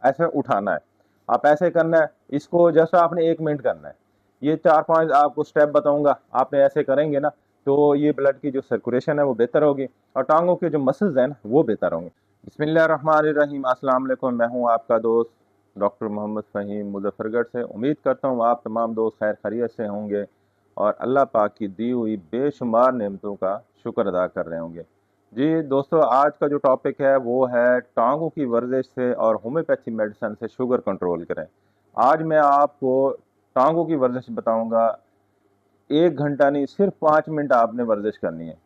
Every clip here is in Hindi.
ऐसे उठाना है। आप ऐसे करना है, इसको जस्ट आपने 1 मिनट करना है। ये 4-5 आपको स्टेप बताऊंगा, आपने ऐसे करेंगे ना तो ये ब्लड की जो सर्कुलेशन है वो बेहतर होगी और टांगों के जो मसल्स हैं ना वो बेहतर होंगे। बिस्मिल्लाहिर्रहमानिर्रहीम, अस्सलाम वालेकुम। मैं हूँ आपका दोस्त डॉक्टर मोहम्मद फ़हीम मुज़फ़्फ़रगढ़ से। उम्मीद करता हूँ आप तमाम दोस्त खैर खैरियत से होंगे और अल्लाह पाक की दी हुई बेशुमार नेमतों का शुक्र अदा कर रहे होंगे। जी दोस्तों, आज का जो टॉपिक है वो है टांगों की वर्जिश से और होम्योपैथी मेडिसिन से शुगर कंट्रोल करें। आज मैं आपको टांगों की वर्जिश बताऊंगा। 1 घंटा नहीं, सिर्फ 5 मिनट आपने वर्जिश करनी है।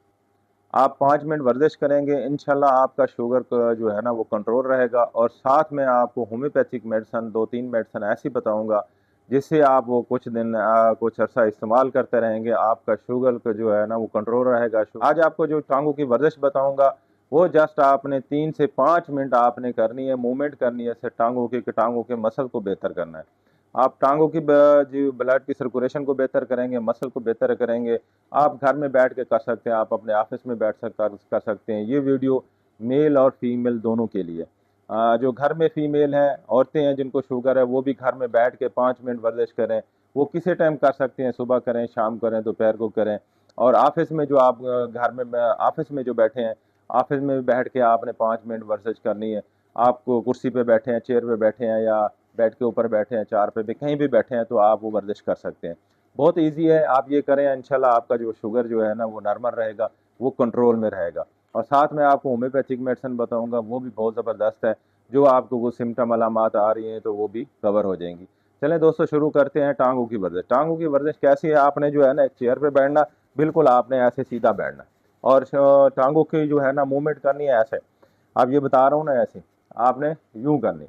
आप 5 मिनट वर्जिश करेंगे, इंशाल्लाह आपका शुगर का जो है ना वो कंट्रोल रहेगा। और साथ में आपको होम्योपैथिक मेडिसिन 2-3 मेडिसिन ऐसी बताऊंगा जिससे आप वो कुछ दिन कुछ अर्सा इस्तेमाल करते रहेंगे, आपका शुगर का जो है ना वो कंट्रोल रहेगा। आज आपको जो टांगों की वर्जिश बताऊंगा वो जस्ट आपने 3 से 5 मिनट आपने करनी है, मूवमेंट करनी है, टांगों के मसल को बेहतर करना है। आप टांगों की जो ब्लड की सर्कुलेशन को बेहतर करेंगे, मसल को बेहतर करेंगे। आप घर में बैठ के कर सकते हैं, आप अपने ऑफिस में बैठ कर सकते हैं। ये वीडियो मेल और फीमेल दोनों के लिए। जो घर में फीमेल हैं, औरतें हैं जिनको शुगर है, वो भी घर में बैठ के 5 मिनट वर्जिश करें। वो किसी टाइम कर सकते हैं, सुबह करें, शाम करें, दोपहर को करें। और ऑफिस में जो आप घर में ऑफिस में जो बैठे हैं, ऑफिस में भी बैठ के आपने 5 मिनट वर्जिश करनी है। आपको कुर्सी पे बैठे हैं, चेयर पे बैठे हैं या बेड के ऊपर बैठे हैं, चार पे भी कहीं भी बैठे हैं तो आप वो वर्जिश कर सकते हैं। बहुत ईजी है, आप ये करें, इंशाल्लाह आपका जो शुगर जो है ना वो नॉर्मल रहेगा, वो कंट्रोल में रहेगा। और साथ में आपको होम्योपैथिक मेडिसिन बताऊंगा, वो भी बहुत ज़बरदस्त है। जो आपको वो सिम्टम अलामात आ रही हैं तो वो भी कवर हो जाएंगी। चलें दोस्तों, शुरू करते हैं टांगों की वर्जिश। टांगों की वर्जिश कैसी है? आपने जो है ना एक चेयर पे बैठना, बिल्कुल आपने ऐसे सीधा बैठना और टांगों की जो है ना मूवमेंट करनी है ऐसे। आप ये बता रहा हूँ ना, ऐसे आपने यूं करनी।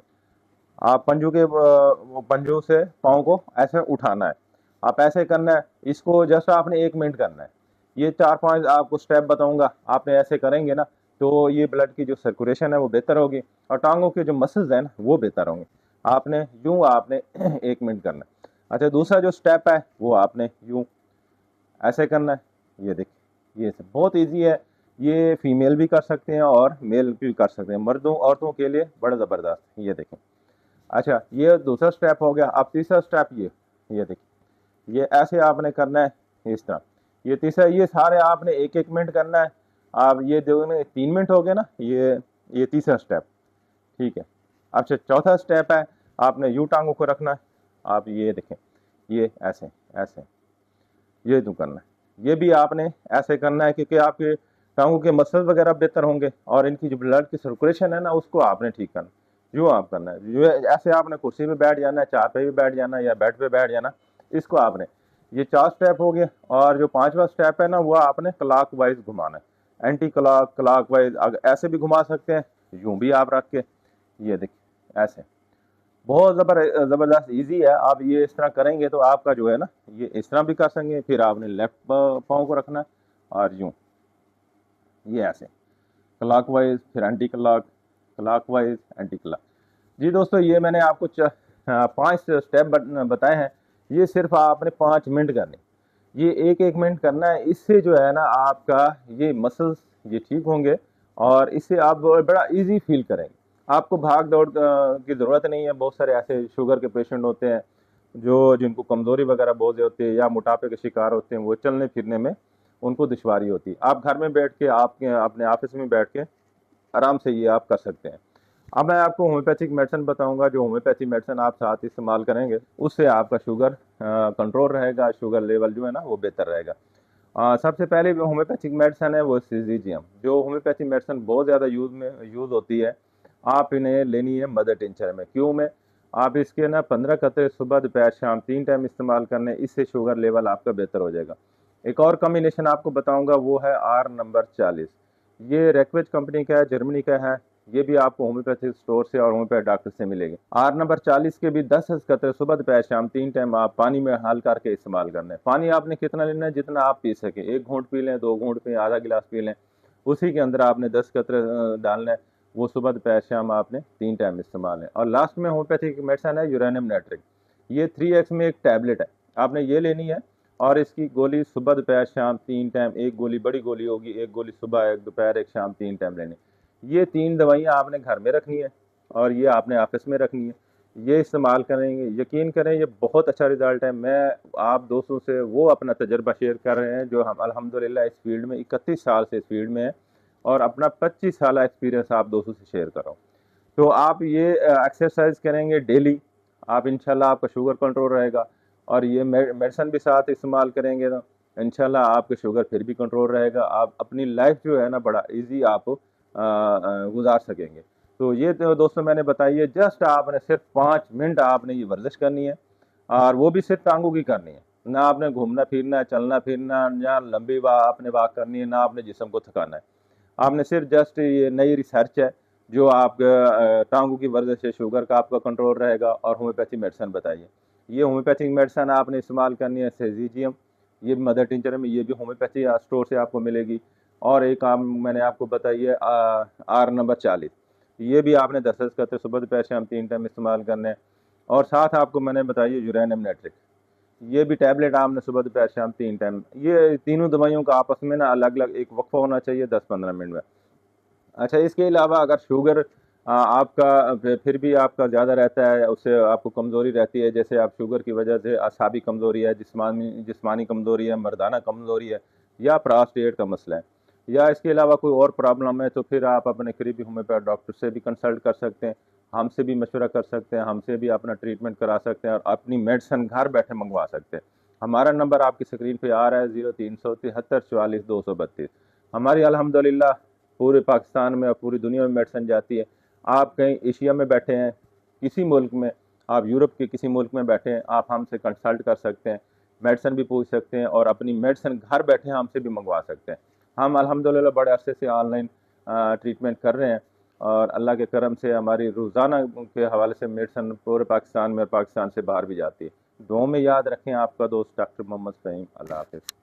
आप पंजों से पाँव को ऐसे उठाना है। आप ऐसे करना है, इसको जस्ट आपने 1 मिनट करना है। ये 4-5 आपको स्टेप बताऊंगा, आपने ऐसे करेंगे ना तो ये ब्लड की जो सर्कुलेशन है वो बेहतर होगी और टांगों के जो मसल्स हैं ना वो बेहतर होंगे। आपने 1 मिनट करना है। अच्छा, दूसरा जो स्टेप है वो आपने यूं ऐसे करना है। ये देखिए, ये सब बहुत इजी है। ये फीमेल भी कर सकते हैं और मेल भी कर सकते हैं, मर्दों औरतों के लिए बड़ा ज़बरदस्त। ये देखें। अच्छा, ये दूसरा स्टेप हो गया। अब तीसरा स्टेप ये देखिए, ये ऐसे आपने करना है इस तरह। ये तीसरा, ये सारे आपने 1-1 मिनट करना है। आप ये दो में 3 मिनट हो गए ना, ये तीसरा स्टेप। ठीक है। अच्छा, चौथा स्टेप है, आपने यूं टांगों को रखना है। आप ये देखें, ये ऐसे ऐसे ये तो करना है। ये भी आपने ऐसे करना है क्योंकि आपके टांगों के मसल वगैरह बेहतर होंगे और इनकी जो ब्लड की सर्कुलेशन है ना उसको आपने ठीक करना। यूँ आप करना है, जो ऐसे आपने कुर्सी पे बैठ जाना है, चार पे भी बैठ जाना है या बेड पे बैठ जाना। इसको आपने, ये 4 स्टेप हो गए। और जो 5वां स्टेप है ना वो आपने क्लॉक वाइज घुमाना है। एंटी क्लॉक, क्लॉक वाइज, ऐसे भी घुमा सकते हैं, यूं भी आप रख के। ये देखिए ऐसे, बहुत ज़बरदस्त इजी है। आप ये इस तरह करेंगे तो आपका जो है ना ये इस तरह भी कर सकेंगे। फिर आपने लेफ्ट पाँव को रखना है और यूं, ये ऐसे क्लॉकवाइज, फिर anti clock, clockwise, anti clock. जी दोस्तों, ये मैंने आपको 5 स्टेप बताए हैं। ये सिर्फ आपने 5 मिनट करने, ये 1-1 मिनट करना है। इससे जो है ना आपका ये मसल्स ये ठीक होंगे और इससे आप बड़ा इजी फील करेंगे। आपको भाग दौड़ की ज़रूरत नहीं है। बहुत सारे ऐसे शुगर के पेशेंट होते हैं जो जिनको कमज़ोरी वगैरह बहुत होती है या मोटापे के शिकार होते हैं, वो चलने फिरने में उनको दुश्वारी होती है। आप घर में बैठ के, आपके अपने ऑफिस में बैठ के आराम से ये आप कर सकते हैं। अब मैं आपको होम्योपैथिक मेडिसिन बताऊंगा। जो होम्योपैथिक मेडिसिन आप साथ इस्तेमाल करेंगे उससे आपका शुगर कंट्रोल रहेगा, शुगर लेवल जो है ना वो बेहतर रहेगा। सबसे पहले जो होम्योपैथिक मेडिसिन है वो सीजीजियम। जो होम्योपैथिक मेडिसिन बहुत ज़्यादा यूज़ होती है, आप इन्हें लेनी है मदर टिंचर में। क्यों में? आप इसके ना 15 कतरे सुबह, दोपहर, शाम 3 टाइम इस्तेमाल करने, इससे शुगर लेवल आपका बेहतर हो जाएगा। एक और कॉम्बिनेशन आपको बताऊंगा, वो है आर नंबर 40। ये रेकवेज कंपनी का है, जर्मनी का है। ये भी आपको होम्योपैथिक स्टोर से और होम्योपैथ डॉक्टर से मिलेगी। आर नंबर 40 के भी 10 कतरे सुबह, दोपहर, शाम 3 टाइम आप पानी में हाल करके इस्तेमाल करना है। पानी आपने कितना लेना है? जितना आप पी सके। 1 घूंट पी लें, 2 घूंट पी, आधा गिलास पी लें। उसी के अंदर आपने 10 कतरे डालना है। वो सुबह, दोपहर, शाम आपने 3 टाइम इस्तेमाल है। और लास्ट में होम्योपैथिक मेडिसिन है यूरेनियम नाइट्रेट। ये 3x में एक टैबलेट है, आपने ये लेनी है। और इसकी गोली सुबह, दोपहर, शाम 3 टाइम, एक गोली बड़ी गोली होगी, एक गोली सुबह, एक दोपहर, एक शाम 3 टाइम लेनी। ये 3 दवाइयाँ आपने घर में रखनी है और ये आपने ऑफिस में रखनी है, ये इस्तेमाल करेंगे, यकीन करें ये बहुत अच्छा रिज़ल्ट है। मैं आप दोस्तों से वो अपना तजर्बा शेयर कर रहे हैं जो हम अल्हम्दुलिल्लाह इस फील्ड में 31 साल से इस फील्ड में हैं, और अपना 25 साल एक्सपीरियंस आप दोस्तों से शेयर कर रहा हूँ। तो आप ये एक्सरसाइज करेंगे डेली, आप इंशाल्लाह आपका शुगर कंट्रोल रहेगा, और ये मेडिसिन भी साथ इस्तेमाल करेंगे तो इंशाल्लाह आपका शुगर फिर भी कंट्रोल रहेगा। आप अपनी लाइफ जो है ना बड़ा इजी आप गुजार सकेंगे। तो ये तो दोस्तों मैंने बताई है, जस्ट आपने सिर्फ 5 मिनट आपने ये वर्जिश करनी है, और वो भी सिर्फ टांगों की करनी है। ना आपने घूमना फिरना है, चलना फिरना, ना लंबी आपने वॉक करनी है, ना आपने जिस्म को थकाना है। आपने सिर्फ जस्ट ये नई रिसर्च है जो आप टांगों की वर्जिश से शुगर का आपका कंट्रोल रहेगा, और होम्योपैथी मेडिसिन बताइए। ये होम्योपैथिक मेडिसिन आपने इस्तेमाल करनी है, सेजिजियम, ये भी मदर टिंचर में, ये भी होम्योपैथी स्टोर से आपको मिलेगी। और एक काम मैंने आपको बताई है आर नंबर 40, ये भी आपने 10 करते सुबह दोपहर शाम 3 टाइम इस्तेमाल करने हैं। और साथ आपको मैंने बताई है यूरेनियम नाइट्रेट, ये भी टैबलेट आपने सुबह दोपहर शाम 3 टाइम, ये तीनों दवाइयों का आपस में ना अलग अलग एक वक्फा होना चाहिए 10-15 मिनट में। अच्छा, इसके अलावा अगर शुगर आपका फिर भी आपका ज़्यादा रहता है, उससे आपको कमज़ोरी रहती है, जैसे आप शुगर की वजह से असाबी कमज़ोरी है, जिस्मानी कमज़ोरी है, मर्दाना कमज़ोरी है, या प्रोस्टेट का मसला है, या इसके अलावा कोई और प्रॉब्लम है, तो फिर आप अपने करीबी होम्योपैथ डॉक्टर से भी कंसल्ट कर सकते हैं, हमसे भी मशवरा कर सकते हैं, हमसे भी अपना ट्रीटमेंट करा सकते हैं, और अपनी मेडिसिन घर बैठे मंगवा सकते हैं। हमारा नंबर आपकी स्क्रीन पे आ रहा है, 0373 44 232। हमारी अल्हम्दुलिल्लाह पूरे पाकिस्तान में और पूरी दुनिया में मेडिसिन जाती है। आप कहीं एशिया में बैठे हैं, किसी मुल्क में, आप यूरोप के किसी मुल्क में बैठे हैं, आप हमसे कंसल्ट कर सकते हैं, मेडिसिन भी पूछ सकते हैं, और अपनी मेडिसिन घर बैठे हमसे भी मंगवा सकते हैं। हम अल्हम्दुलिल्लाह बड़े अरसे से ऑनलाइन ट्रीटमेंट कर रहे हैं, और अल्लाह के करम से हमारी रोज़ाना के हवाले से मेडिसिन पूरे पाकिस्तान में और पाकिस्तान से बाहर भी जाती है। दुआओं में याद रखें, आपका दोस्त डॉक्टर मोहम्मद फ़हीम। अल्लाह हाफ़िज़।